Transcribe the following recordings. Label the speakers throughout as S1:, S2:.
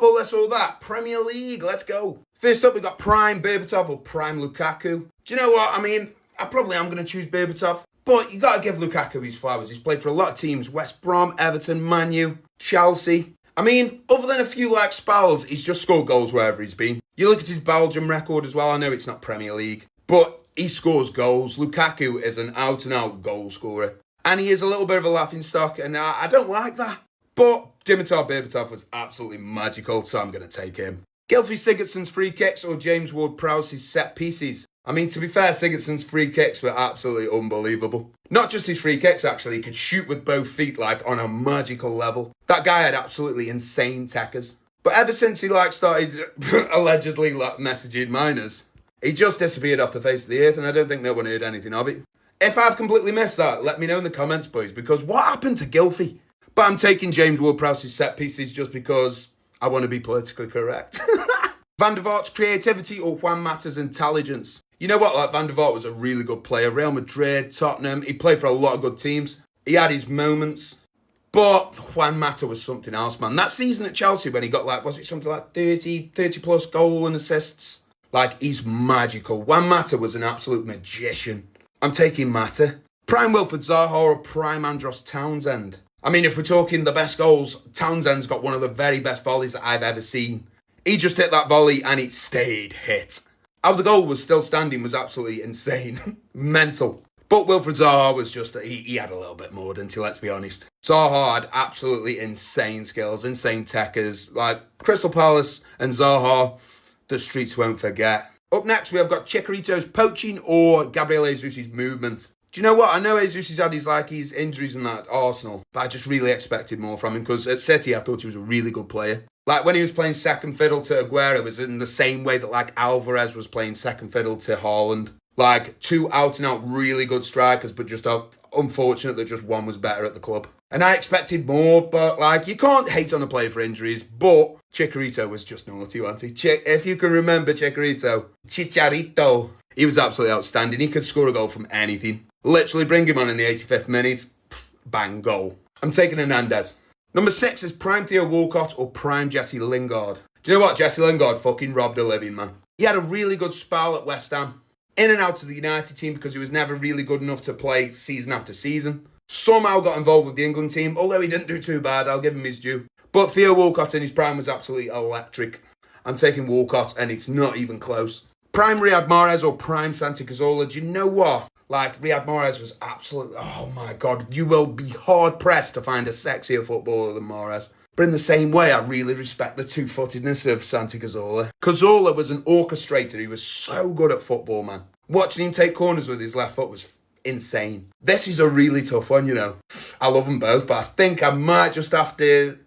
S1: Football, this or that. Premier League, let's go. First up, we've got Prime Berbatov or Prime Lukaku. Do you know what? I mean, I probably am going to choose Berbatov, but you got to give Lukaku his flowers. He's played for a lot of teams. West Brom, Everton, Man U, Chelsea. I mean, other than a few spells, he's just scored goals wherever he's been. You look at his Belgium record as well. I know it's not Premier League, but he scores goals. Lukaku is an out-and-out goal scorer. And he is a little bit of a laughing stock, and I don't like that. But Dimitar Berbatov was absolutely magical, so I'm going to take him. Gylfi Sigurdsson's free kicks or James Ward-Prowse's set pieces. I mean, to be fair, Sigurdsson's free kicks were absolutely unbelievable. Not just his free kicks, actually. He could shoot with both feet, on a magical level. That guy had absolutely insane tackers. But ever since he, started allegedly, messaging minors, he just disappeared off the face of the earth, and I don't think no one heard anything of it. If I've completely missed that, let me know in the comments, boys, because what happened to Gylfi? But I'm taking James Ward-Prowse's set pieces just because I want to be politically correct. Van der Vaart's creativity or Juan Mata's intelligence? You know what, Van der Vaart was a really good player. Real Madrid, Tottenham, he played for a lot of good teams. He had his moments. But Juan Mata was something else, man. That season at Chelsea when he got was it something like 30 plus goal and assists? He's magical. Juan Mata was an absolute magician. I'm taking Mata. Prime Wilfried Zaha or Prime Andros Townsend? I mean, if we're talking the best goals, Townsend's got one of the very best volleys that I've ever seen. He just hit that volley and it stayed hit. How the goal was still standing was absolutely insane. Mental. But Wilfried Zaha was just, he had a little bit more, didn't he, let's be honest. Zaha had absolutely insane skills, insane techers. Crystal Palace and Zaha, the streets won't forget. Up next, we have got Chicharito's poaching or Gabriel Jesus' movement. Do you know what? I know Jesus has had his injuries in that Arsenal, but I just really expected more from him because at City, I thought he was a really good player. When he was playing second fiddle to Aguero, it was in the same way that Alvarez was playing second fiddle to Haaland. Two out-and-out really good strikers, but just unfortunate that just one was better at the club. And I expected more, but you can't hate on a player for injuries, but Chicharito was just naughty, wasn't he? If you can remember Chicharito, he was absolutely outstanding. He could score a goal from anything. Literally bring him on in the 85th minute, bang, goal. I'm taking Hernandez. Number 6 is Prime Theo Walcott or Prime Jesse Lingard. Do you know what? Jesse Lingard fucking robbed a living, man. He had a really good spell at West Ham. In and out of the United team because he was never really good enough to play season after season. Somehow got involved with the England team, although he didn't do too bad, I'll give him his due. But Theo Walcott in his prime was absolutely electric. I'm taking Walcott and it's not even close. Prime Riyad Mahrez or Prime Santi Cazorla, do you know what? Riyad Mahrez was absolutely, oh my God, you will be hard pressed to find a sexier footballer than Mahrez. But in the same way, I really respect the two-footedness of Santi Cazorla. Cazorla was an orchestrator. He was so good at football, man. Watching him take corners with his left foot was insane. This is a really tough one, you know. I love them both, but I think I might just have to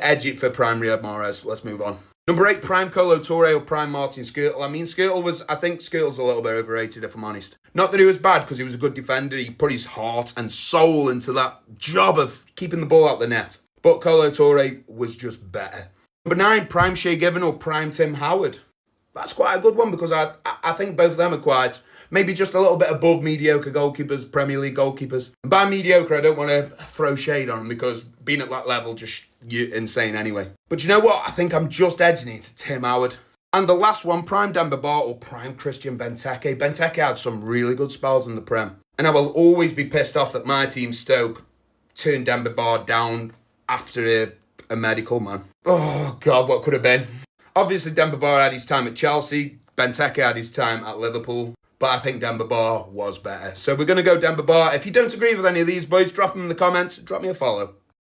S1: edge it for Prime Riyad Mahrez. Let's move on. Number 8, Prime Kolo Touré or Prime Martin Skrtel. I mean, I think Skrtel's a little bit overrated, if I'm honest. Not that he was bad, because he was a good defender. He put his heart and soul into that job of keeping the ball out the net. But Kolo Touré was just better. Number 9, Prime Shay Given or Prime Tim Howard. That's quite a good one because I think both of them are quite, maybe just a little bit above mediocre goalkeepers, Premier League goalkeepers. And by mediocre, I don't want to throw shade on them because being at that level, you're insane anyway. But you know what? I think I'm just edging it to Tim Howard. And the last one, Prime Demba Ba or Prime Christian Benteke. Benteke had some really good spells in the Prem. And I will always be pissed off that my team, Stoke, turned Demba Ba down after a medical, man. Oh, God, what could have been? Obviously, Demba Ba had his time at Chelsea. Benteke had his time at Liverpool. But I think Demba Ba was better. So we're going to go Demba Ba. If you don't agree with any of these, boys, drop them in the comments. Drop me a follow.